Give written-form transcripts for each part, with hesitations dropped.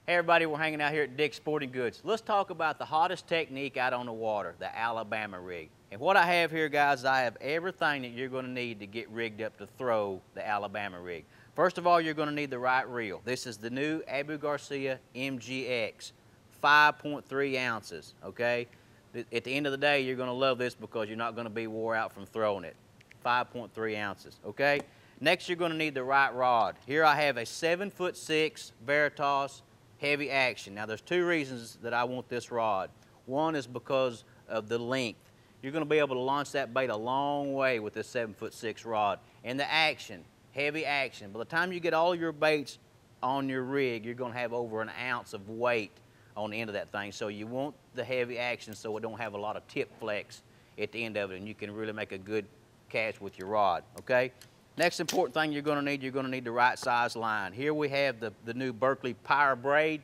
Hey everybody, we're hanging out here at Dick's Sporting Goods. Let's talk about the hottest technique out on the water, the Alabama rig. And what I have here, guys, I have everything that you're going to need to get rigged up to throw the Alabama rig. First of all, you're going to need the right reel. This is the new Abu Garcia MGX, 5.3 ounces, okay? At the end of the day, you're going to love this because you're not going to be wore out from throwing it. 5.3 ounces, okay? Next, you're going to need the right rod. Here I have a 7'6" Veritas heavy action. Now there's two reasons that I want this rod. One is because of the length. You're going to be able to launch that bait a long way with this 7'6" rod. And the action, heavy action. By the time you get all your baits on your rig, you're going to have over an ounce of weight on the end of that thing. So you want the heavy action so it don't have a lot of tip flex at the end of it, and you can really make a good catch with your rod, okay? Next important thing you're going to need the right size line. Here we have the new Berkley Power Braid,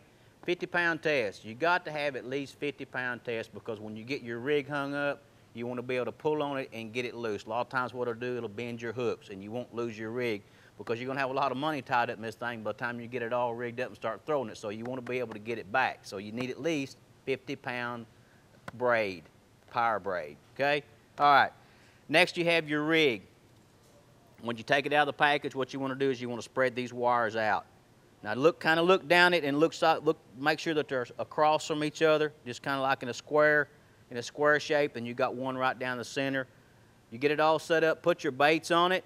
50-pound test. You got to have at least 50-pound test because when you get your rig hung up, you want to be able to pull on it and get it loose. A lot of times what it'll do, it'll bend your hooks and you won't lose your rig because you're going to have a lot of money tied up in this thing by the time you get it all rigged up and start throwing it. So you want to be able to get it back. So you need at least 50-pound braid, power braid, okay? All right, next you have your rig. When you take it out of the package, what you want to do is you want to spread these wires out. Now kind of look down it and make sure that they're across from each other, just kind of like in a square shape, and you got one right down the center. You get it all set up, put your baits on it.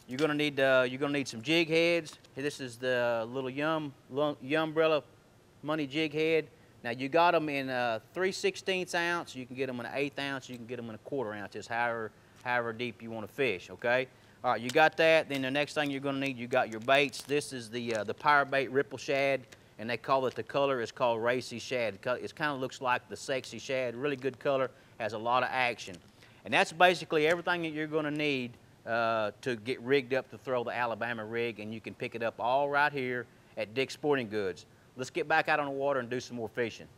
You're gonna need some jig heads. This is the little Umbrella money jig head. Now you got them in 3/16 ounce. You can get them in an 1/8 ounce. You can get them in a 1/4 ounce. Just however deep you want to fish, okay? All right, you got that. Then the next thing you're going to need, you got your baits. This is the Power Bait Ripple Shad, and they call it, the color is called Racy Shad. It kind of looks like the Sexy Shad. Really good color, has a lot of action. And that's basically everything that you're going to need to get rigged up to throw the Alabama rig, and you can pick it up all right here at Dick's Sporting Goods. Let's get back out on the water and do some more fishing.